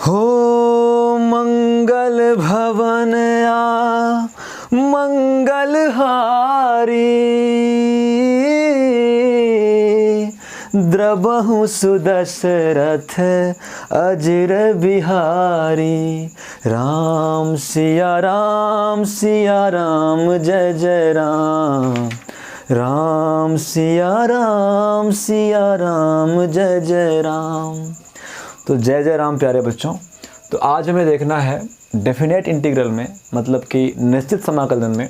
हो मंगल भवन आ मंगलहारी, द्रबहु सुदशरथ अजर बिहारी। राम सिया राम जय जय राम, राम सिया राम जय जय राम। तो जय जय राम प्यारे बच्चों। तो आज हमें देखना है डेफिनेट इंटीग्रल में, मतलब कि निश्चित समाकलन में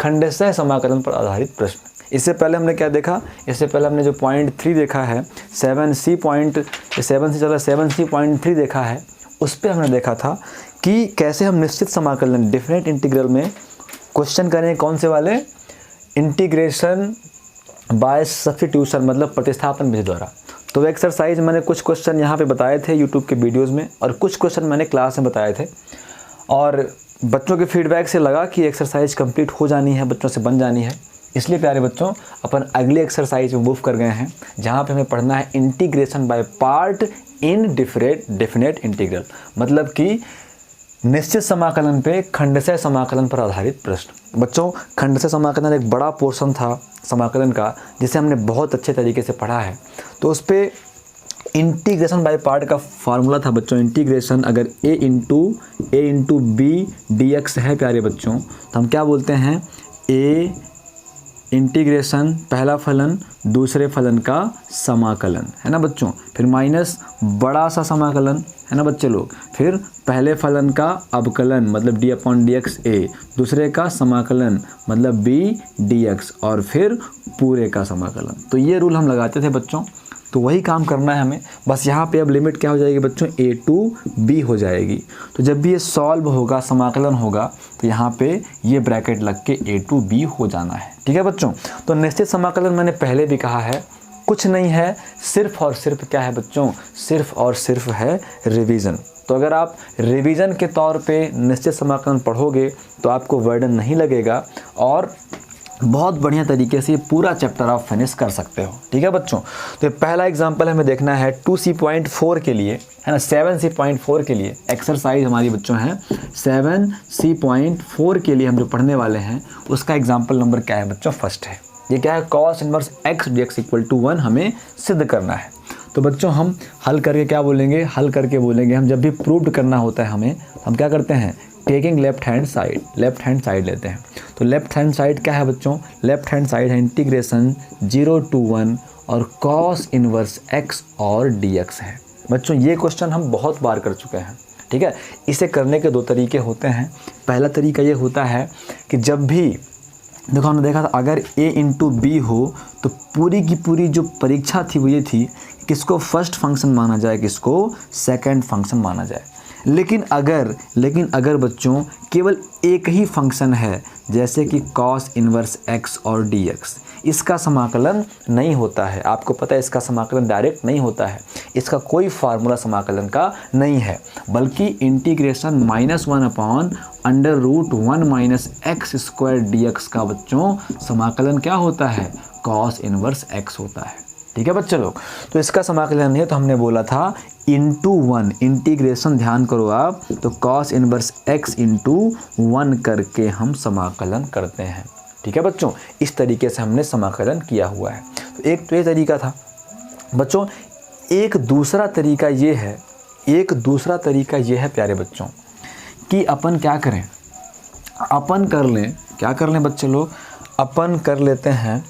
खंडशः समाकलन पर आधारित प्रश्न। इससे पहले हमने क्या देखा? इससे पहले हमने जो पॉइंट 3 देखा है 7C.3 देखा है, उस पर हमने देखा था कि कैसे हम निश्चित समाकलन डेफिनेट इंटीग्रल में क्वेश्चन करें। कौन से वाले? इंटीग्रेशन बाय सब्स्टिट्यूशन, मतलब प्रतिस्थापन विधि द्वारा। तो एक्सरसाइज मैंने कुछ क्वेश्चन यहाँ पे बताए थे यूट्यूब के वीडियोस में, और कुछ क्वेश्चन मैंने क्लास में बताए थे, और बच्चों के फीडबैक से लगा कि एक्सरसाइज कंप्लीट हो जानी है, बच्चों से बन जानी है। इसलिए प्यारे बच्चों अपन अगली एक्सरसाइज में मूव कर गए हैं, जहाँ पे हमें पढ़ना है integration by part in definite integral, मतलब कि निश्चित समाकलन पे खंडशः समाकलन पर आधारित प्रश्न। बच्चों खंडशः समाकलन एक बड़ा पोर्शन था समाकलन का, जिसे हमने बहुत अच्छे तरीके से पढ़ा है। तो उस पर इंटीग्रेशन बाय पार्ट का फार्मूला था बच्चों, इंटीग्रेशन अगर a इंटू बी dx है प्यारे बच्चों, तो हम क्या बोलते हैं? a इंटीग्रेशन पहला फलन दूसरे फलन का समाकलन, है ना बच्चों। फिर माइनस बड़ा सा समाकलन, है ना बच्चे लोग। फिर पहले फलन का अवकलन मतलब d/dx a, दूसरे का समाकलन मतलब b dx, और फिर पूरे का समाकलन। तो ये रूल हम लगाते थे बच्चों, तो वही काम करना है हमें। बस यहाँ पे अब लिमिट क्या हो जाएगी बच्चों? a to b हो जाएगी। तो जब भी ये सॉल्व होगा, समाकलन होगा, तो यहाँ पे ये ब्रैकेट लग के a to b हो जाना है। ठीक है बच्चों। तो निश्चित समाकलन मैंने पहले भी कहा है, कुछ नहीं है, सिर्फ और सिर्फ क्या है बच्चों? सिर्फ और सिर्फ है रिवीजन। तो अगर आप रिवीजन के तौर पे निश्चित समाकलन पढ़ोगे तो आपको बर्डन नहीं लगेगा, और बहुत बढ़िया तरीके से पूरा चैप्टर आप फिनिश कर सकते हो। ठीक है बच्चों। तो पहला एग्जांपल हमें देखना है 2C.4 के लिए, है ना, 7C.4 के लिए एक्सरसाइज हमारी बच्चों है 7C.4 के लिए हम जो पढ़ने वाले हैं, उसका एग्जांपल नंबर क्या है बच्चों? फर्स्ट है। ये क्या है? cos इनवर्स x dx = 1 हमें सिद्ध करना है। तो बच्चों हम हल करके क्या बोलेंगे? हल करके बोलेंगे हम जब भी प्रूव्ड करना होता है हमें, हम क्या करते हैं? टेकिंग लेफ्ट हैंड साइड लेते हैं। तो लेफ्ट हैंड साइड क्या है बच्चों? लेफ्ट हैंड साइड है इंटीग्रेशन 0 to 1 और cos इनवर्स x और dx है। बच्चों ये क्वेश्चन हम बहुत बार कर चुके हैं। ठीक है। इसे करने के दो तरीके होते हैं। पहला तरीका ये होता है कि जब भी देखो हमने देखा था अगर a इंटू बी हो तो पूरी की पूरी जो परीक्षा थी वो ये थी, किसको फर्स्ट फंक्शन माना जाए, किसको सेकंड फंक्शन माना जाए। लेकिन अगर बच्चों केवल एक ही फंक्शन है, जैसे कि cos इनवर्स x और dx, इसका समाकलन नहीं होता है। आपको पता है इसका समाकलन डायरेक्ट नहीं होता है, इसका कोई फार्मूला समाकलन का नहीं है, बल्कि इंटीग्रेशन -1/√1 - x² dx का बच्चों समाकलन क्या होता है? cos इनवर्स x होता है। ठीक है बच्चे लोग। तो इसका समाकलन नहीं है, तो हमने बोला था इंटू 1 इंटीग्रेशन, ध्यान करो आप, तो cos इनवर्स x इंटू 1 करके हम समाकलन करते हैं। ठीक है बच्चों। इस तरीके से हमने समाकलन किया हुआ है। तो एक तो ये तरीका था बच्चों। एक दूसरा तरीका ये है प्यारे बच्चों कि अपन क्या करें? क्या कर लें बच्चे लोग? अपन कर लेते हैं,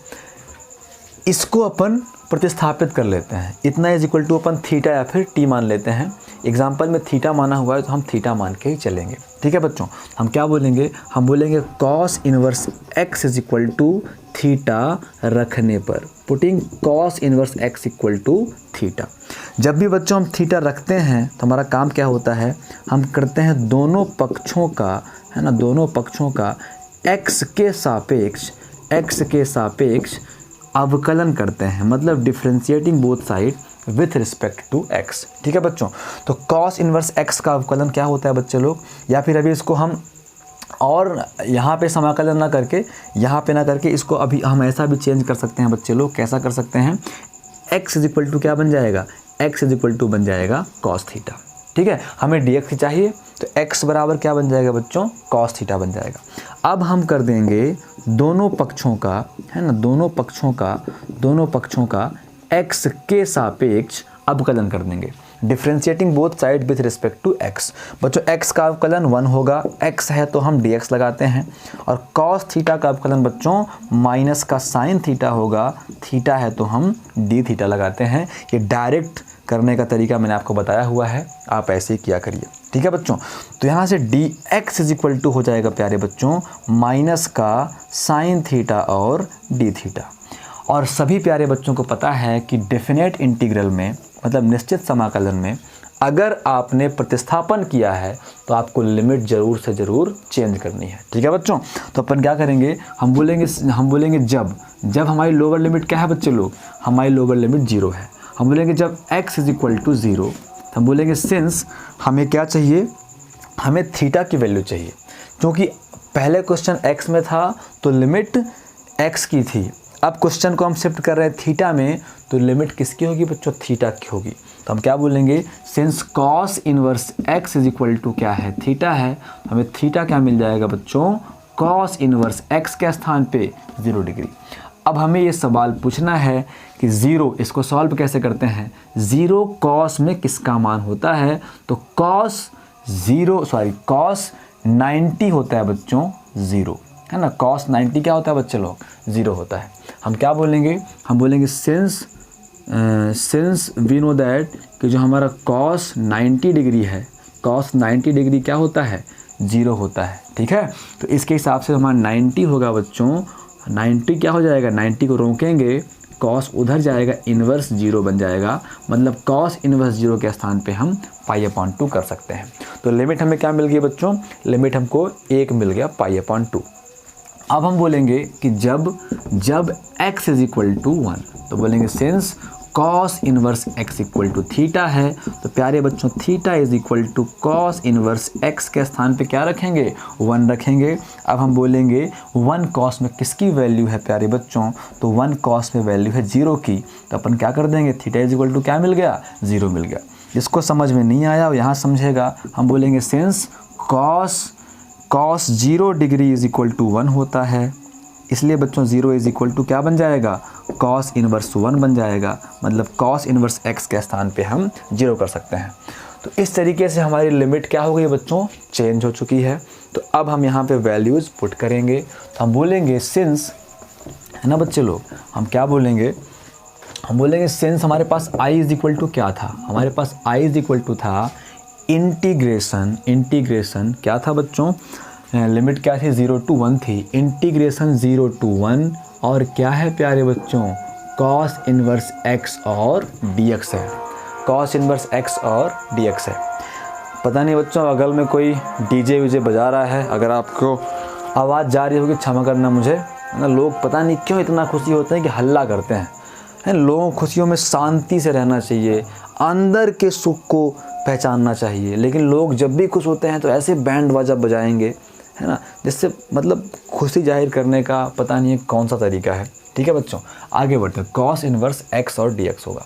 इसको अपन प्रतिस्थापित कर लेते हैं। इतना = अपन थीटा या फिर टी मान लेते हैं। एग्जाम्पल में थीटा माना हुआ है तो हम थीटा मान के ही चलेंगे। ठीक है बच्चों। हम क्या बोलेंगे? हम बोलेंगे cos इनवर्स x = थीटा रखने पर, putting cos inverse x = theta. जब भी बच्चों हम थीटा रखते हैं तो हमारा काम क्या होता है? हम करते हैं दोनों पक्षों का, है ना, दोनों पक्षों का x के सापेक्ष अवकलन करते हैं, मतलब differentiating both side with respect to x। ठीक है बच्चों। तो cos इनवर्स x का अवकलन क्या होता है बच्चे लोग? या फिर अभी इसको हम और यहाँ पे समाकलन ना करके इसको अभी हम ऐसा भी चेंज कर सकते हैं बच्चे लोग। कैसा कर सकते हैं? x = क्या बन जाएगा? x = बन जाएगा cos थीटा। ठीक है, हमें dx ही चाहिए, तो x बराबर क्या बन जाएगा बच्चों, cos थीटा बन जाएगा। अब हम कर देंगे दोनों पक्षों का, है ना, दोनों पक्षों का x के सापेक्ष अवकलन कर देंगे, differentiating both side with respect to x। बच्चों x का अवकलन 1 होगा, x है तो हम dx लगाते हैं, और cos थीटा का अवकलन बच्चों माइनस का sin थीटा होगा, थीटा है तो हम d थीटा लगाते हैं। ये डायरेक्ट करने का तरीका मैंने आपको बताया हुआ है, आप ऐसे ही किया करिए, ठीक है बच्चों। तो यहाँ से dx इज इक्वल टू हो जाएगा प्यारे बच्चों माइनस का sin थीटा और d थीटा। और सभी प्यारे बच्चों को पता है कि डेफिनेट इंटीग्रल में, मतलब निश्चित समाकलन में, अगर आपने प्रतिस्थापन किया है तो आपको लिमिट ज़रूर से ज़रूर चेंज करनी है, ठीक है बच्चों। तो अपन क्या करेंगे, हम बोलेंगे जब हमारी लोअर लिमिट क्या है बच्चे लोग, हमारी लोअर लिमिट 0 है। हम बोलेंगे जब x इज इक्वल टू 0, हम बोलेंगे सिंस हमें क्या चाहिए, हमें थीटा की वैल्यू चाहिए, क्योंकि पहले क्वेश्चन x में था तो लिमिट x की थी, अब क्वेश्चन को हम शिफ्ट कर रहे हैं थीटा में, तो लिमिट किसकी होगी बच्चों, थीटा की होगी। तो हम क्या बोलेंगे, since cos inverse x is equal to क्या है, थीटा है, हमें थीटा क्या मिल जाएगा बच्चों, cos इनवर्स x के स्थान पे 0 डिग्री। अब हमें ये सवाल पूछना है कि 0, इसको सॉल्व कैसे करते हैं, 0 cos में किसका मान होता है, तो cos 90 होता है बच्चों 0, है ना, cos 90 क्या होता है बच्चे लोग, 0 होता है। हम क्या बोलेंगे, हम बोलेंगे सिंस वी नो दैट कि जो हमारा cos 90 डिग्री है, cos 90 डिग्री क्या होता है, 0 होता है, ठीक है। तो इसके हिसाब से हमारा 90 होगा बच्चों, 90 क्या हो जाएगा, 90 को रोकेंगे, cos उधर जाएगा, इन्वर्स 0 बन जाएगा, मतलब cos इन्वर्स 0 के स्थान पे हम π/2 कर सकते हैं। तो लिमिट हमें क्या मिल गई बच्चों, लिमिट हमको 1 मिल गया π/2। अब हम बोलेंगे कि जब x इज इक्वल टू 1, तो बोलेंगे since cos inverse x equal to theta है, तो प्यारे बच्चों theta is equal to cos inverse x के स्थान पे क्या रखेंगे, 1 रखेंगे। अब हम बोलेंगे 1 cos में किसकी वैल्यू है प्यारे बच्चों, तो 1 cos में वैल्यू है 0 की, तो अपन क्या कर देंगे, थीटा इज इक्वल टू क्या मिल गया, 0 मिल गया। जिसको समझ में नहीं आया वो यहाँ समझेगा, हम बोलेंगे since cos 0 degree is equal to 1 होता है, इसलिए बच्चों 0 इज इक्वल टू क्या बन जाएगा, cos इनवर्स 1 बन जाएगा, मतलब cos इनवर्स x के स्थान पे हम 0 कर सकते हैं। तो इस तरीके से हमारी लिमिट क्या हो गई बच्चों, चेंज हो चुकी है। तो अब हम यहाँ पे वैल्यूज़ पुट करेंगे, तो हम बोलेंगे सिंस, है ना बच्चे लोग, हम क्या बोलेंगे, हम बोलेंगे सिंस हमारे पास i इज इक्वल टू क्या था, हमारे पास i इज इक्वल टू था इंटीग्रेशन क्या था बच्चों, लिमिट क्या थी, 0 to 1 थी, इंटीग्रेशन 0 to 1, और क्या है प्यारे बच्चों, cos इनवर्स x और dx है, cos इनवर्स x और dx है। पता नहीं बच्चों बगल में कोई डीजे वीजे बजा रहा है, अगर आपको आवाज़ जा रही होगी क्षमा करना मुझे, है ना। लोग पता नहीं क्यों इतना खुशी होते हैं कि हल्ला करते हैं, लोगों खुशियों में शांति से रहना चाहिए, अंदर के सुख को पहचानना चाहिए, लेकिन लोग जब भी खुश होते हैं तो ऐसे बैंड बाजा बजाएंगे, है ना, जिससे मतलब खुशी जाहिर करने का पता नहीं है कौन सा तरीका है, ठीक है बच्चों। आगे बढ़ते हैं, cos इनवर्स x और dx होगा।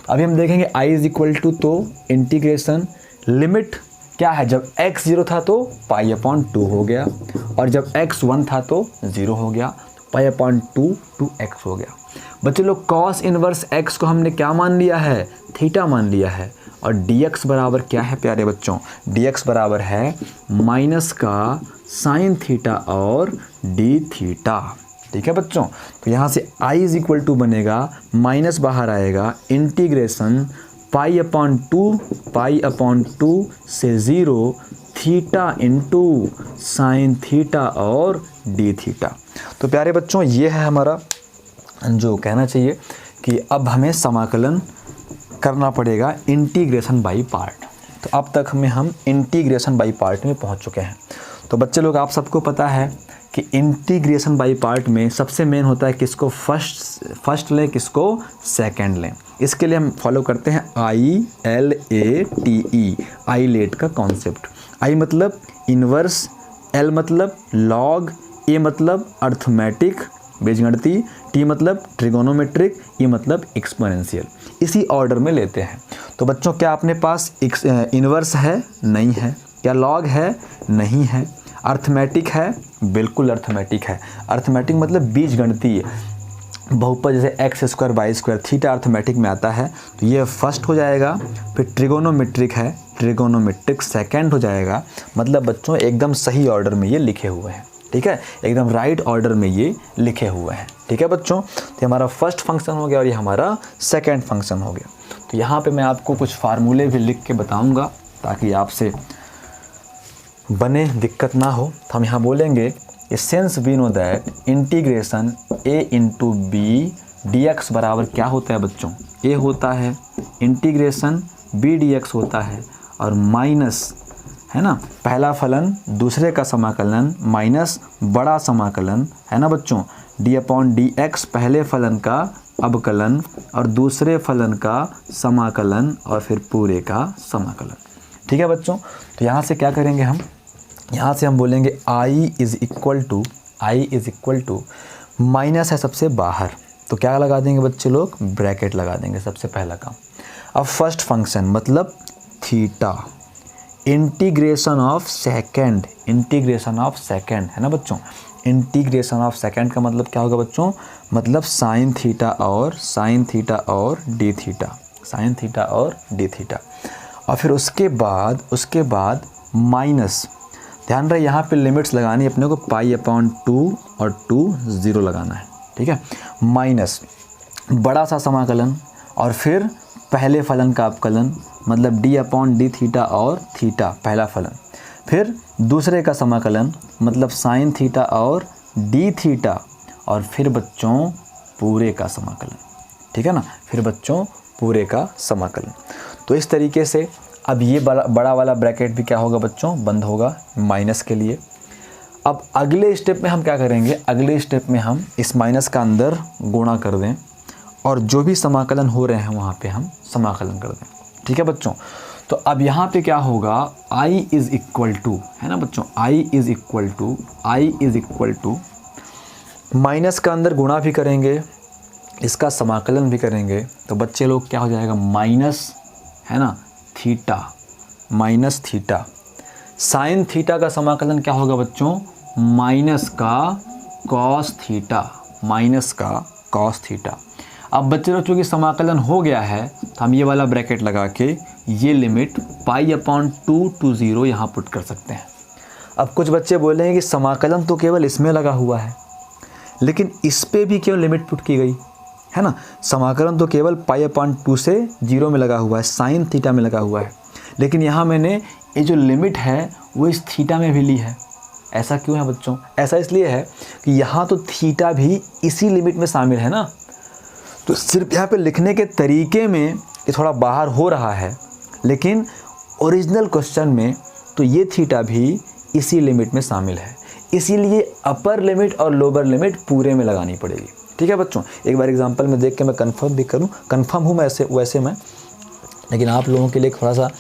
अभी हम देखेंगे i इज इक्वल टू, तो इंटीग्रेशन लिमिट क्या है, जब x 0 था तो π/2 हो गया, और जब x 1 था तो 0 हो गया, π/2 to x हो गया। बच्चे लोग cos इनवर्स x को हमने क्या मान लिया है, थीटा मान लिया है, और dx बराबर क्या है प्यारे बच्चों, dx बराबर है माइनस का sin थीटा और d थीटा, ठीक है बच्चों। तो यहाँ से i इज इक्वल टू बनेगा, माइनस बाहर आएगा, इंटीग्रेशन π/2 से 0 थीटा इंटू साइन थीटा और d थीटा। तो प्यारे बच्चों ये है हमारा जो कहना चाहिए कि अब हमें समाकलन करना पड़ेगा इंटीग्रेशन बाई पार्ट। तो अब तक हम इंटीग्रेशन बाई पार्ट में पहुंच चुके हैं। तो बच्चे लोग आप सबको पता है कि इंटीग्रेशन बाई पार्ट में सबसे मेन होता है किसको फर्स्ट लें, किसको सेकंड लें। इसके लिए हम फॉलो करते हैं ILATE, आईलेट का कॉन्सेप्ट। I मतलब इन्वर्स, L मतलब लॉग, A मतलब अर्थमेटिक बीजगणितीय, T मतलब ट्रिगोनोमेट्रिक, E मतलब एक्सपोनेंशियल। इसी ऑर्डर में लेते हैं। तो बच्चों क्या अपने पास इन्वर्स है? नहीं है। क्या लॉग है? नहीं है। अर्थमेटिक है? बिल्कुल अर्थमेटिक है। अर्थमेटिक मतलब बीजगणितीय बहुपद, जैसे x square y square, theta arithmetic में आता है, तो ये फर्स्ट हो जाएगा। फिर ट्रिगोनोमेट्रिक है, ट्रिगोनोमेट्रिक सेकंड हो जाएगा। मतलब बच्चों एकदम सही ऑर्डर में ये लिखे हुए हैं, ठीक है, एकदम राइट ऑर्डर में ये लिखे हुए हैं, ठीक है बच्चों। तो हमारा फर्स्ट फंक्शन हो गया और ये हमारा सेकंड फंक्शन हो गया। तो यहाँ पे मैं आपको कुछ फार्मूले भी लिख के बताऊँगा ताकि आपसे बने दिक्कत ना हो। तो हम यहाँ बोलेंगे since we know that integration a into b d x बराबर क्या होता है बच्चों? a होता है इंटीग्रेशन b डी एक्स होता है और माइनस, है ना, पहला फलन दूसरे का समाकलन माइनस बड़ा समाकलन, है ना बच्चों, d अपॉन डी एक्स पहले फलन का अवकलन और दूसरे फलन का समाकलन और फिर पूरे का समाकलन, ठीक है बच्चों। तो यहाँ से क्या करेंगे हम? यहाँ से हम बोलेंगे i is equal to minus है सबसे बाहर, तो क्या लगा देंगे बच्चे लोग? ब्रैकेट लगा देंगे, सबसे पहला काम। अब फर्स्ट फंक्शन मतलब थीटा इंटीग्रेशन ऑफ सेकंड, है ना बच्चों। इंटीग्रेशन ऑफ सेकंड का मतलब क्या होगा बच्चों? मतलब साइन थीटा और डी थीटा, और फिर उसके बाद माइनस, ध्यान रहे यहाँ पे लिमिट्स लगानी अपने को, पाई अपॉन 2 और 2 0 लगाना है, ठीक है। माइनस बड़ा सा समाकलन और फिर पहले फलन का अवकलन मतलब d अपॉन डी थीटा और थीटा पहला फलन, फिर दूसरे का समाकलन मतलब साइन थीटा और डी थीटा, और फिर बच्चों पूरे का समाकलन, ठीक है ना, फिर बच्चों पूरे का समाकलन। तो इस तरीके से अब ये बड़ा वाला ब्रैकेट भी क्या होगा बच्चों? बंद होगा माइनस के लिए। अब अगले स्टेप में हम क्या करेंगे? अगले स्टेप में हम इस माइनस का अंदर गुणा कर दें और जो भी समाकलन हो रहे हैं वहाँ पे हम समाकलन कर दें, ठीक है बच्चों। तो अब यहाँ पे क्या होगा? i इज़ इक्वल टू, है ना बच्चों, i is equal to minus का अंदर गुणा भी करेंगे, इसका समाकलन भी करेंगे, तो बच्चे लोग क्या हो जाएगा? माइनस, है ना, माइनस थीटा। साइन थीटा का समाकलन क्या होगा बच्चों? माइनस का कॉस थीटा, अब बच्चे लोग चूँकि समाकलन हो गया है तो हम ये वाला ब्रैकेट लगा के ये लिमिट पाई अपॉन 2 to 0 यहाँ पुट कर सकते हैं। अब कुछ बच्चे बोलेंगे कि समाकलन तो केवल इसमें लगा हुआ है, लेकिन इस पे भी क्यों लिमिट पुट की गई, है ना। समाकलन तो केवल पाई अपॉन 2 से 0 में लगा हुआ है, साइन थीटा में लगा हुआ है, लेकिन यहाँ मैंने ये जो लिमिट है वो इस थीटा में भी ली है। ऐसा क्यों है बच्चों? ऐसा इसलिए है कि यहाँ तो थीटा भी इसी लिमिट में शामिल है ना, तो सिर्फ यहाँ पे लिखने के तरीके में ये थोड़ा बाहर हो रहा है, लेकिन ओरिजिनल क्वेश्चन में तो ये थीटा भी इसी लिमिट में शामिल है, इसीलिए अपर लिमिट और लोअर लिमिट पूरे में लगानी पड़ेगी, ठीक है बच्चों। एक बार एग्जांपल में देख के मैं कंफर्म भी करूँ, कंफर्म हूँ मैं वैसे मैं, लेकिन आप लोगों के लिए थोड़ा सा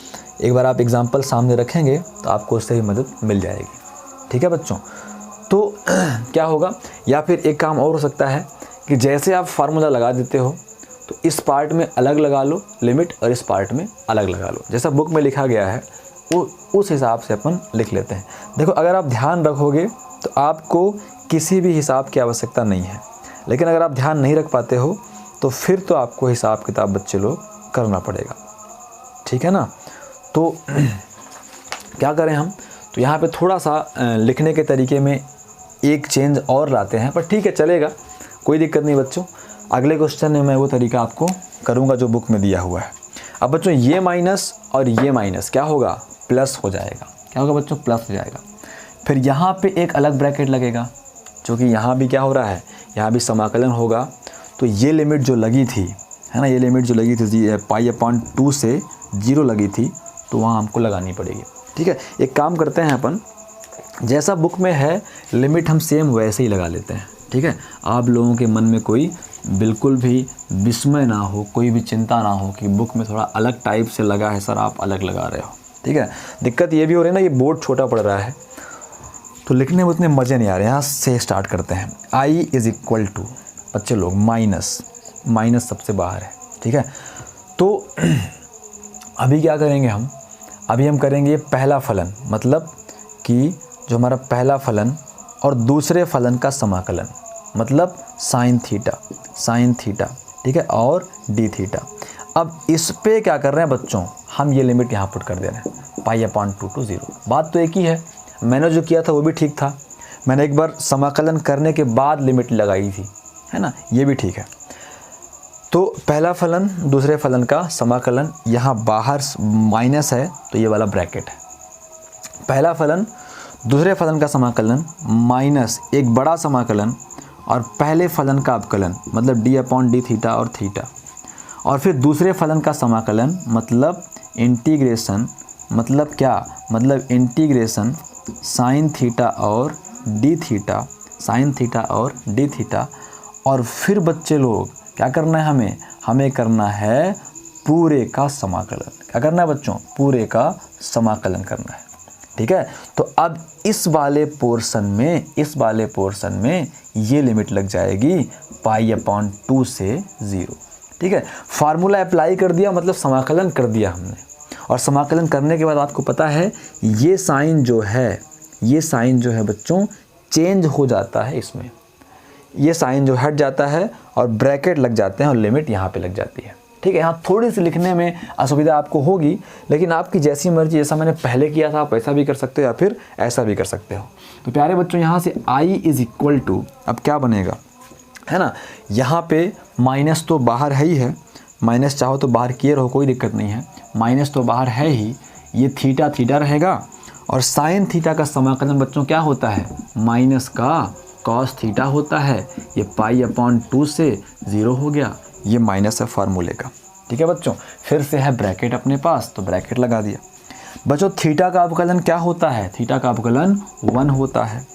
एक बार आप एग्जांपल सामने रखेंगे तो आपको उससे भी मदद मिल जाएगी, ठीक है बच्चों। तो क्या होगा, या फिर एक काम और हो सकता है कि जैसे आप फार्मूला लगा देते हो तो इस पार्ट में अलग लगा लो लिमिट और इस पार्ट में अलग लगा लो, जैसा बुक में लिखा गया है वो उस हिसाब से अपन लिख लेते हैं। देखो अगर आप ध्यान रखोगे तो आपको किसी भी हिसाब की आवश्यकता नहीं है, लेकिन अगर आप ध्यान नहीं रख पाते हो तो फिर तो आपको हिसाब किताब बच्चे लोग करना पड़ेगा, ठीक है ना। तो क्या करें हम, तो यहाँ पे थोड़ा सा लिखने के तरीके में एक चेंज और लाते हैं, पर ठीक है चलेगा, कोई दिक्कत नहीं बच्चों। अगले क्वेश्चन में मैं वो तरीका आपको करूँगा जो बुक में दिया हुआ है। अब बच्चों ये माइनस और ये माइनस क्या होगा? प्लस हो जाएगा। क्या होगा बच्चों? प्लस हो जाएगा। फिर यहाँ पे एक अलग ब्रैकेट लगेगा, क्योंकि यहाँ भी क्या हो रहा है, यहाँ भी समाकलन होगा, तो ये लिमिट जो लगी थी, है ना, ये लिमिट जो लगी थी पाई अपॉन 2 से 0 लगी थी, तो वहाँ हमको लगानी पड़ेगी, ठीक है। एक काम करते हैं अपन, जैसा बुक में है लिमिट हम सेम वैसे ही लगा लेते हैं, ठीक है। आप लोगों के मन में कोई बिल्कुल भी विस्मय ना हो, कोई भी चिंता ना हो कि बुक में थोड़ा अलग टाइप से लगा है सर, आप अलग लगा रहे हो, ठीक है। दिक्कत ये भी हो रही है ना, ये बोर्ड छोटा पड़ रहा है तो लिखने में उतने मज़े नहीं आ रहे। यहाँ से स्टार्ट करते हैं। i इज़ इक्वल टू, बच्चे लोग माइनस सबसे बाहर है, ठीक है। तो अभी क्या करेंगे हम, अभी हम करेंगे पहला फलन, मतलब कि जो हमारा पहला फलन और दूसरे फलन का समाकलन, मतलब साइन थीटा, ठीक है, और डी थीटा। अब इस पे क्या कर रहे हैं बच्चों, हम ये लिमिट यहाँ पुट कर दे रहे हैं π/2 to 0। बात तो एक ही है, मैंने जो किया था वो भी ठीक था, मैंने एक बार समाकलन करने के बाद लिमिट लगाई थी, है ना, ये भी ठीक है। तो पहला फलन दूसरे फलन का समाकलन, यहाँ बाहर माइनस है तो ये वाला ब्रैकेट है। पहला फलन दूसरे फलन का समाकलन माइनस एक बड़ा समाकलन और पहले फलन का अवकलन, मतलब d/d थीटा और थीटा, और फिर दूसरे फलन का समाकलन मतलब इंटीग्रेशन, मतलब क्या, मतलब इंटीग्रेशन साइन थीटा और डी थीटा, साइन थीटा और डी थीटा। और फिर बच्चे लोग क्या करना है, हमें करना है पूरे का समाकलन। क्या करना है बच्चों, पूरे का समाकलन करना है, ठीक है। तो अब इस वाले पोर्शन में ये लिमिट लग जाएगी π/2 से 0, ठीक है। फार्मूला अप्लाई कर दिया, मतलब समाकलन कर दिया हमने, और समाकलन करने के बाद आपको पता है ये साइन जो है बच्चों चेंज हो जाता है, इसमें ये साइन जो हट जाता है और ब्रैकेट लग जाते हैं और लिमिट यहाँ पे लग जाती है, ठीक है। यहाँ थोड़ी सी लिखने में असुविधा आपको होगी, लेकिन आपकी जैसी मर्जी, जैसा मैंने पहले किया था आप ऐसा भी कर सकते हो या फिर ऐसा भी कर सकते हो। तो प्यारे बच्चों यहाँ से i = अब क्या बनेगा, है ना, यहाँ पे माइनस तो बाहर है ही है, माइनस चाहो तो बाहर किए रहो, कोई दिक्कत नहीं है, माइनस तो बाहर है ही, ये थीटा रहेगा, और साइन थीटा का समाकलन बच्चों क्या होता है, माइनस का कॉस थीटा होता है, ये π/2 से 0 हो गया, ये माइनस है फार्मूले का, ठीक है बच्चों। फिर से है ब्रैकेट अपने पास, तो ब्रैकेट लगा दिया। बच्चों थीटा का अवकलन क्या होता है, थीटा का अवकलन 1 होता है।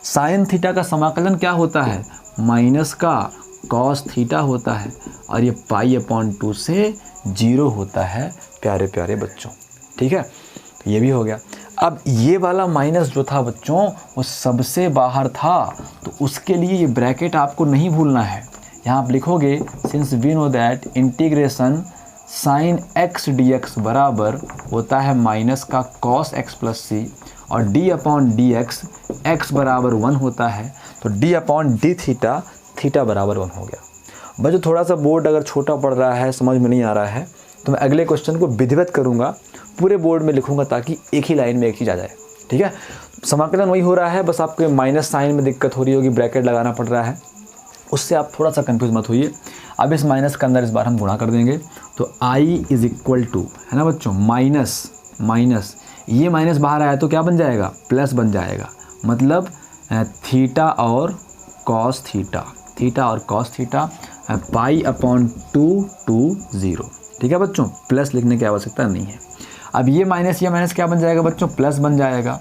साइन थीटा का समाकलन क्या होता है, माइनस का कॉस थीटा होता है, और ये π/2 से 0 होता है प्यारे प्यारे बच्चों, ठीक है। तो ये भी हो गया। अब ये वाला माइनस जो था बच्चों वो सबसे बाहर था, तो उसके लिए ये ब्रैकेट आपको नहीं भूलना है। यहाँ आप लिखोगे since we know that integration sine x dx बराबर होता है माइनस का cos x प्लस सी, और d/dx x बराबर 1 होता है, तो d/d थीटा थीटा बराबर 1 हो गया। बच्चों थोड़ा सा बोर्ड अगर छोटा पड़ रहा है, समझ में नहीं आ रहा है, तो मैं अगले क्वेश्चन को विधिवत करूँगा, पूरे बोर्ड में लिखूंगा ताकि एक ही लाइन में एक चीज़ आ जाए, ठीक है। समाकलन वही हो रहा है, बस आपके माइनस साइन में दिक्कत हो रही होगी, ब्रैकेट लगाना पड़ रहा है, उससे आप थोड़ा सा कंफ्यूज मत होइए। अब इस माइनस के अंदर इस बार हम गुणा कर देंगे, तो i = है ना बच्चों, माइनस ये माइनस बाहर आया तो क्या बन जाएगा, प्लस बन जाएगा, मतलब थीटा और कॉस थीटा π/2 to 0, ठीक है बच्चों। प्लस लिखने की आवश्यकता नहीं है। अब ये माइनस क्या बन जाएगा बच्चों, प्लस बन जाएगा।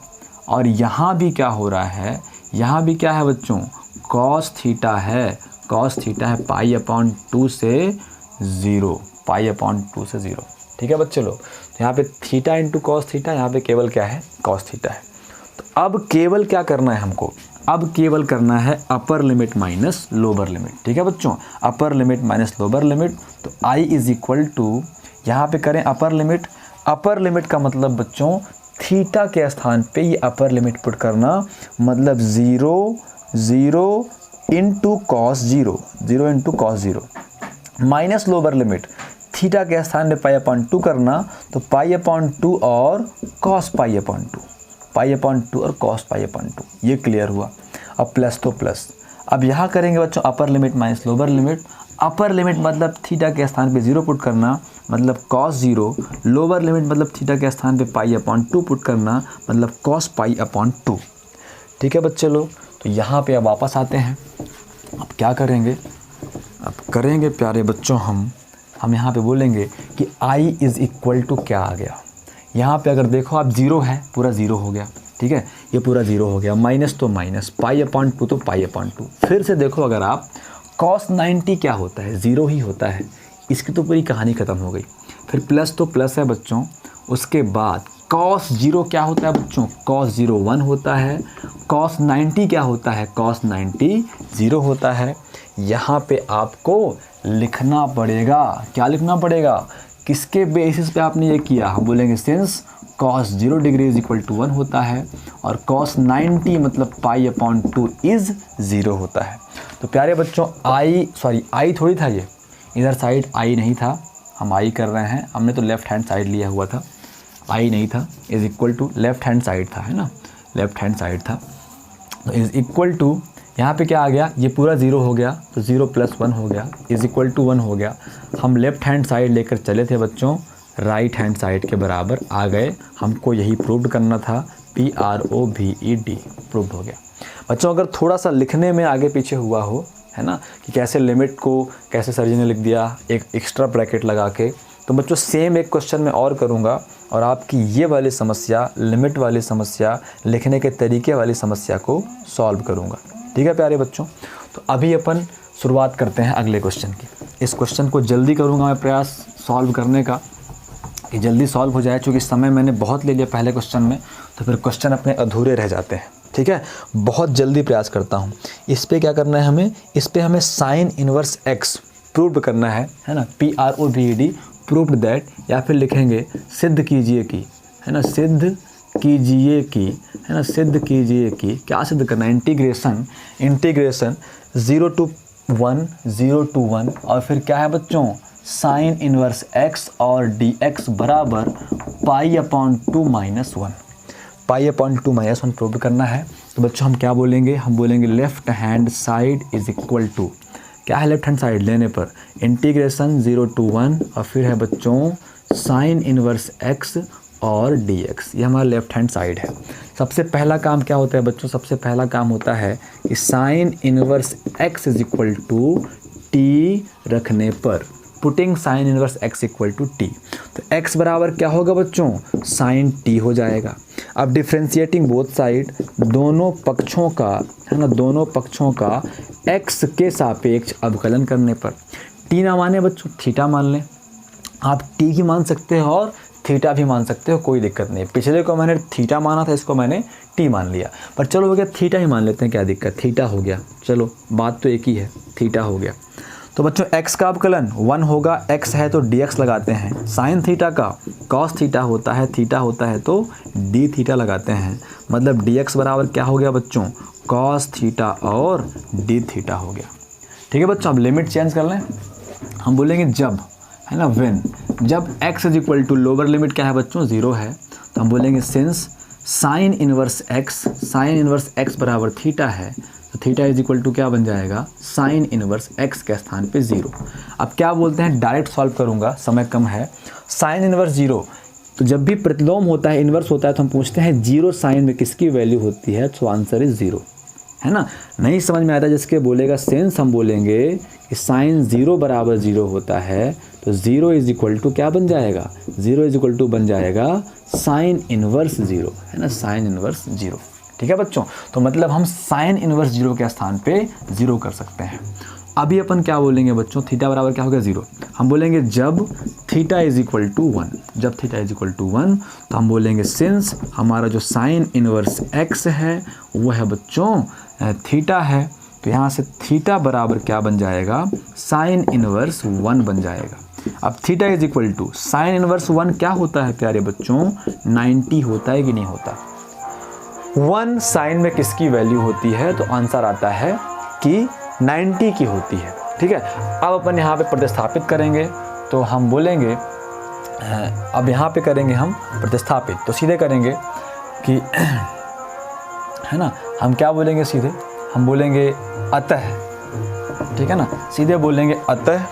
और यहाँ भी क्या हो रहा है, यहाँ भी क्या है बच्चों, कॉस थीटा है π/2 से 0, ठीक है बच्चे लोग। तो यहाँ पे थीटा × कॉस थीटा, यहाँ पे केवल क्या है, कॉस थीटा है। तो अब केवल क्या करना है हमको, अब केवल करना है upper limit minus lower limit, ठीक है बच्चों, upper limit minus lower limit. तो i = यहाँ पे करें अपर लिमिट का मतलब बच्चों थीटा के स्थान पे ये अपर लिमिट पुट करना, मतलब 0 × cos 0 minus lower limit theta के स्थान पे π/2 करना, तो π/2 और cos π/2 और cos π/2, ये क्लियर हुआ। अब प्लस तो प्लस, अब यहाँ करेंगे बच्चों upper limit minus lower limit. Upper limit मतलब थीटा के स्थान पे 0 पुट करना, मतलब cos 0, लोअर लिमिट मतलब थीटा के स्थान पे π/2 पुट करना, मतलब cos π/2, ठीक है बच्चे लोग। तो यहाँ पे अब वापस आते हैं, अब क्या करेंगे, अब करेंगे प्यारे बच्चों हम यहाँ पे बोलेंगे कि i = क्या आ गया। यहाँ पे अगर देखो आप 0 है, पूरा 0 हो गया, ठीक है, ये पूरा 0 हो गया, माइनस तो माइनस, π/2 तो π/2। फिर से देखो अगर आप cos 90 क्या होता है, 0 ही होता है, इसकी तो पूरी कहानी ख़त्म हो गई। फिर प्लस तो प्लस है बच्चों, उसके बाद cos 0 क्या होता है बच्चों, cos 0 1 होता है, cos 90 क्या होता है, cos 90 0 होता है। यहाँ पे आपको लिखना पड़ेगा, क्या लिखना पड़ेगा, किसके बेसिस पे आपने ये किया, हम बोलेंगे since cos 0 degree is equal to 1 होता है और cos 90 मतलब π/2 इज़ 0 होता है। तो प्यारे बच्चों आई थोड़ी था, ये इधर साइड आई नहीं था, हम आई कर रहे हैं, हमने तो लेफ़्ट हैंड साइड लिया हुआ था, आई नहीं था, is equal to left hand side था, है ना, लेफ़्ट हैंड साइड था। तो इज़ इक्वल टू यहाँ पे क्या आ गया, ये पूरा 0 हो गया तो 0 + 1 हो गया, इज़ इक्वल टू 1 हो गया। हम लेफ़्ट हैंड साइड लेकर चले थे बच्चों, राइट हैंड साइड के बराबर आ गए, हमको यही प्रूव करना था, PROVED प्रूव हो गया। बच्चों अगर थोड़ा सा लिखने में आगे पीछे हुआ हो, है ना, कि कैसे लिमिट को कैसे सर जी ने लिख दिया एक एक्स्ट्रा ब्रैकेट लगा के, तो बच्चों सेम एक क्वेश्चन मैं और करूँगा और आपकी ये वाली समस्या, लिमिट वाली समस्या, लिखने के तरीके वाली समस्या को सॉल्व करूँगा। ठीक है प्यारे बच्चों, तो अभी अपन शुरुआत करते हैं अगले क्वेश्चन की। इस क्वेश्चन को जल्दी करूँगा मैं प्रयास सॉल्व करने का, कि जल्दी सॉल्व हो जाए, क्योंकि समय मैंने बहुत ले लिया पहले क्वेश्चन में, तो फिर क्वेश्चन अपने अधूरे रह जाते हैं। ठीक है, बहुत जल्दी प्रयास करता हूँ। इस पे क्या करना है हमें, इस पे हमें साइन इनवर्स x प्रूव करना है ना, PROVED प्रूव्ड दैट, या फिर लिखेंगे सिद्ध कीजिए कि, है ना, सिद्ध कीजिए कि, है ना, सिद्ध कीजिए कि, क्या सिद्ध करना है, इंटीग्रेशन 0 to 1 और फिर क्या है बच्चों, साइन इनवर्स x और dx बराबर π/2 - 1, π/2 - 1 प्रूव करना है। तो बच्चों हम क्या बोलेंगे, हम बोलेंगे left hand side is equal to, क्या है लेफ्ट हैंड साइड लेने पर, इंटीग्रेशन 0 to 1 और फिर है बच्चों साइन इनवर्स x और dx, ये हमारा लेफ्ट हैंड साइड है। सबसे पहला काम क्या होता है बच्चों, सबसे पहला काम होता है कि sine inverse x is equal to t रखने पर, putting sine inverse x equal to t, तो x बराबर क्या होगा बच्चों, साइन t हो जाएगा। अब डिफ्रेंशिएटिंग बोथ साइड, दोनों पक्षों का, है ना, दोनों पक्षों का x के सापेक्ष अवकलन करने पर, t ना माने बच्चों थीटा मान लें, आप t की मान सकते हो और थीटा भी मान सकते हो, कोई दिक्कत नहीं। पिछले को मैंने थीटा माना था, इसको मैंने टी मान लिया, पर चलो हो गया थीटा ही मान लेते हैं, क्या दिक्कत, थीटा हो गया, चलो बात तो एक ही है, थीटा हो गया। तो बच्चों x का अवकलन 1 होगा, x है तो dx लगाते हैं, साइन थीटा का cos थीटा होता है, थीटा होता है तो d थीटा लगाते हैं, मतलब dx बराबर क्या हो गया बच्चों, cos थीटा और d थीटा हो गया। ठीक है बच्चों, अब लिमिट चेंज कर लें, हम बोलेंगे जब, है ना, व्हेन, जब x is equal to, lower limit क्या है बच्चों 0 है, तो हम बोलेंगे सिंस साइन इनवर्स x बराबर थीटा है, तो थीटा इज इक्वल टू क्या बन जाएगा, साइन इनवर्स x के स्थान पे 0। अब क्या बोलते हैं, डायरेक्ट सॉल्व करूंगा, समय कम है। साइन इनवर्स 0, तो जब भी प्रतिलोम होता है, इनवर्स होता है, तो हम पूछते हैं 0 साइन में किसकी वैल्यू होती है, तो आंसर इज 0, है ना। नहीं समझ में आता जिसके बोलेगा सेंस, हम बोलेंगे कि साइन 0 बराबर 0 होता है, तो 0 इज इक्वल टू क्या बन जाएगा, 0 इज इक्वल टू बन जाएगा साइन इनवर्स 0, है ना, साइन इनवर्स 0। ठीक है बच्चों, तो मतलब हम साइन इनवर्स 0 के स्थान पे 0 कर सकते हैं। अभी अपन क्या बोलेंगे बच्चों, थीटा बराबर क्या होगा 0, हम बोलेंगे जब थीटा इज इक्वल टू 1, जब थीटा इज इक्वल टू 1, तो हम बोलेंगे सिंस हमारा जो साइन इनवर्स x है वो है बच्चों थीटा है, तो यहाँ से थीटा बराबर क्या बन जाएगा, साइन इनवर्स 1 बन जाएगा। अब theta is equal to sine inverse 1 क्या होता है प्यारे बच्चों, 90 होता है कि नहीं होता। 1 साइन में किसकी वैल्यू होती है, तो आंसर आता है कि 90 की होती है। ठीक है, अब अपन यहाँ पे प्रतिस्थापित करेंगे, तो हम बोलेंगे, अब यहाँ पे करेंगे हम प्रतिस्थापित, तो सीधे करेंगे कि, है ना, हम क्या बोलेंगे सीधे, हम बोलेंगे अतः, ठीक है ना, सीधे बोलेंगे अतः,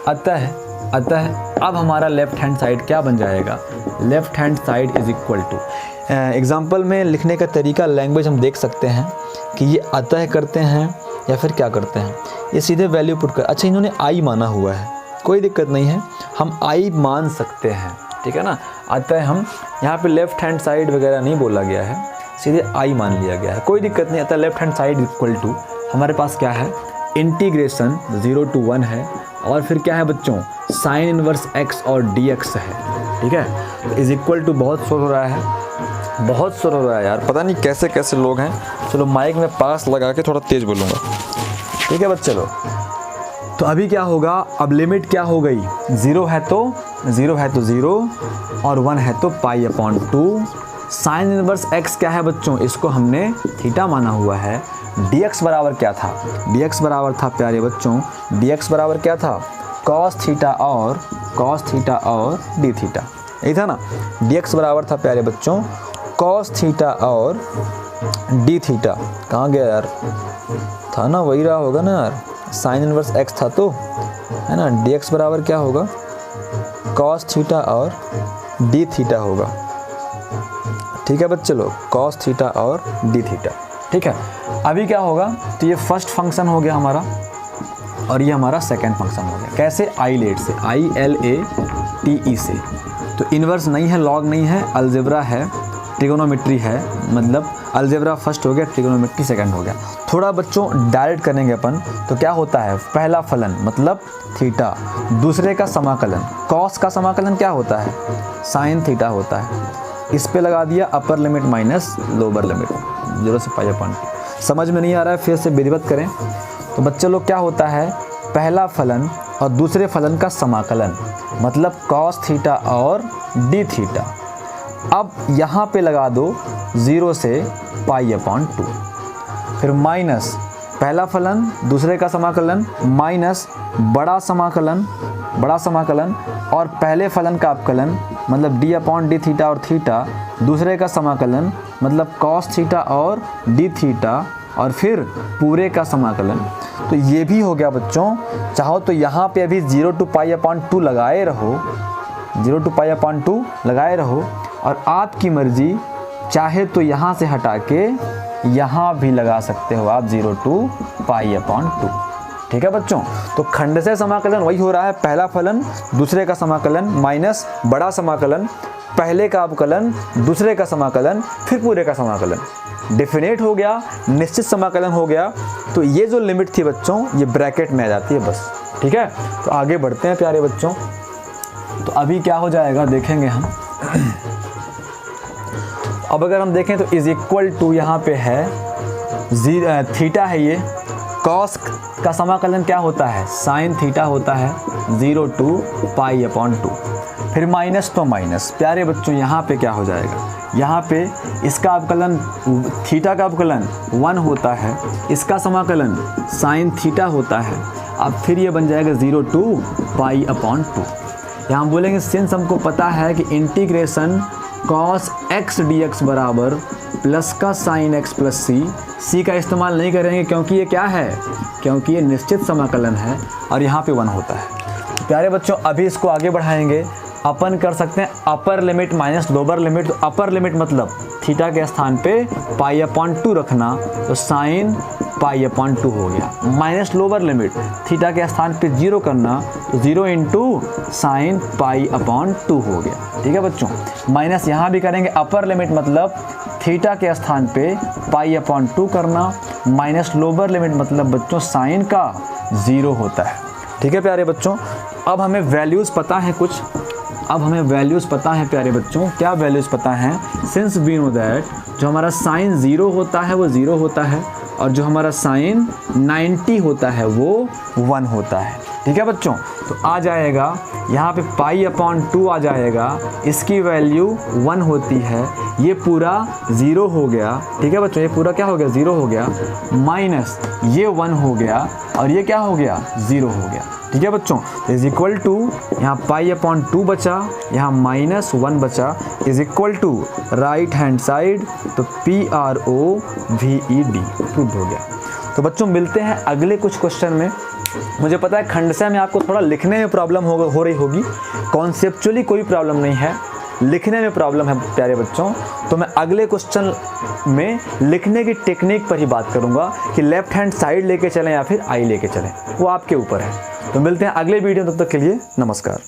अतः, अतः। अब हमारा लेफ्ट हैंड साइड क्या बन जाएगा, left hand side is equal to, example में लिखने का तरीका, लैंग्वेज हम देख सकते हैं कि ये अतः करते हैं या फिर क्या करते हैं, ये सीधे वैल्यू पुट कर, अच्छा इन्होंने आई माना हुआ है, कोई दिक्कत नहीं है, हम आई मान सकते हैं, ठीक है ना। अतः हम यहाँ पे लेफ्ट हैंड साइड वगैरह नहीं बोला गया है, सीधे आई मान लिया गया है, कोई दिक्कत नहीं। अतः left hand side equal to हमारे पास क्या है, इंटीग्रेशन 0 to 1 है, और फिर क्या है बच्चों, साइन इनवर्स x और dx है। ठीक है, इज इक्वल टू, बहुत शोर हो रहा है, बहुत शोर हो रहा है यार, पता नहीं कैसे कैसे लोग हैं। चलो माइक में पास लगा के थोड़ा तेज बोलूँगा, ठीक है बच्चे लोग। तो अभी क्या होगा, अब लिमिट क्या हो गई, 0 है तो 0 है तो 0 और 1 है तो pi upon 2। Sign inverse x क्या है बच्चों, इसको हमने थीटा माना हुआ है। dx बराबर क्या था, dx बराबर था प्यारे बच्चों, dx बराबर क्या था, cos थीटा और d थीटा, यही था ना। dx बराबर था प्यारे बच्चों cos थीटा और d थीटा। कहाँ गया यार, था ना, वही रहा होगा ना यार, साइन इनवर्स x था तो, है ना। dx बराबर क्या होगा, cos थीटा और d थीटा होगा। ठीक है बच्चे लोग, cos थीटा और d थीटा। ठीक है, अभी क्या होगा, तो ये फर्स्ट फंक्शन हो गया हमारा और ये हमारा सेकंड फंक्शन हो गया। कैसे, आईलेट से, ILATE से। तो इन्वर्स नहीं है, लॉग नहीं है, अलजेब्रा है, ट्रिगोनोमेट्री है, मतलब अलजेब्रा फर्स्ट हो गया, ट्रिगोनोमेट्री सेकंड हो गया। थोड़ा बच्चों डायरेक्ट करेंगे अपन, तो क्या होता है, पहला फलन मतलब थीटा, दूसरे का समाकलन, कॉस का समाकलन क्या होता है, साइन थीटा होता है। इस पे लगा दिया upper limit minus lower limit, 0 से पाई अपॉन 2। समझ में नहीं आ रहा है, फिर से विधिवत करें। तो बच्चे लोग क्या होता है, पहला फलन और दूसरे फलन का समाकलन, मतलब कॉस थीटा और डी थीटा। अब यहाँ पे लगा दो 0 से पाई अपॉन 2, फिर माइनस पहला फलन दूसरे का समाकलन माइनस बड़ा समाकलन और पहले फलन का अपकलन, मतलब d अपॉन डी थीटा और थीटा, दूसरे का समाकलन मतलब कॉस थीटा और डी थीटा, और फिर पूरे का समाकलन। तो ये भी हो गया बच्चों। चाहो तो यहाँ पे अभी 0 to पाई अपॉन 2 लगाए रहो, 0 to पाई अपॉन 2 लगाए रहो, और आपकी मर्जी चाहे तो यहाँ से हटा के यहाँ भी लगा सकते हो आप 0 to पाई अपॉन 2। ठीक है बच्चों, तो खंड से समाकलन वही हो रहा है, पहला फलन दूसरे का समाकलन माइनस बड़ा समाकलन, पहले का अवकलन दूसरे का समाकलन, फिर पूरे का समाकलन। डेफिनेट हो गया, निश्चित समाकलन हो गया। तो ये जो लिमिट थी बच्चों, ये ब्रैकेट में आ जाती है बस। ठीक है, तो आगे बढ़ते हैं प्यारे बच्चों। तो अभी क्या हो जाएगा देखेंगे हम। अब अगर हम देखें तो इज इक्वल टू यहाँ पे है थीटा है, ये कॉस का समाकलन क्या होता है, साइन थीटा होता है, 0 to पाई अपॉन 2, फिर माइनस तो माइनस। प्यारे बच्चों यहाँ पे क्या हो जाएगा, यहाँ पे इसका अवकलन थीटा का अवकलन 1 होता है, इसका समाकलन साइन थीटा होता है। अब फिर ये बन जाएगा 0 to पाई अपॉन 2। यहाँ हम बोलेंगे सिंस हमको पता है कि इंटीग्रेशन cos x dx बराबर प्लस का साइन x प्लस c का इस्तेमाल नहीं करेंगे, क्योंकि ये क्या है, क्योंकि ये निश्चित समाकलन है और यहाँ पे 1 होता है। प्यारे बच्चों अभी इसको आगे बढ़ाएंगे, अपन कर सकते हैं upper limit minus lower limit. तो अपर लिमिट मतलब थीटा के स्थान पे पाई अपॉन 2 रखना, तो साइन पाई अपॉन 2 हो गया, माइनस लोअर लिमिट थीटा के स्थान पे 0 करना, तो 0 इंटू साइन पाई अपॉन 2 हो गया। ठीक है बच्चों, माइनस यहाँ भी करेंगे, अपर लिमिट मतलब थीटा के स्थान पे पाई अपॉन 2 करना, माइनस लोअर लिमिट मतलब बच्चों साइन का 0 होता है। ठीक है प्यारे बच्चों, अब हमें वैल्यूज़ पता है कुछ, अब हमें वैल्यूज़ पता है प्यारे बच्चों। क्या वैल्यूज़ पता है, सिंस वी नो दैट जो हमारा साइन 0 होता है वो 0 होता है, और जो हमारा साइन 90 होता है वो 1 होता है। ठीक है बच्चों, तो आ जाएगा यहाँ पे पाई अपॉन 2 आ जाएगा, इसकी वैल्यू 1 होती है, ये पूरा 0 हो गया। ठीक है बच्चों, ये पूरा क्या हो गया, 0 हो गया, माइनस ये 1 हो गया, और ये क्या हो गया, 0 हो गया। ठीक है बच्चों, इज इक्वल टू यहाँ पाई अपॉन 2 बचा, यहाँ माइनस 1 बचा, is equal to right hand side, तो PROVED प्रूव हो गया। तो बच्चों मिलते हैं अगले कुछ क्वेश्चन में। मुझे पता है खंडशः में आपको थोड़ा लिखने में प्रॉब्लम हो रही होगी, कॉन्सेप्चुअली कोई प्रॉब्लम नहीं है, लिखने में प्रॉब्लम है प्यारे बच्चों। तो मैं अगले क्वेश्चन में लिखने की टेक्निक पर ही बात करूंगा कि लेफ्ट हैंड साइड लेके चलें या फिर आई लेके चलें, वो आपके ऊपर है। तो मिलते हैं अगले वीडियो, तब तक के लिए नमस्कार।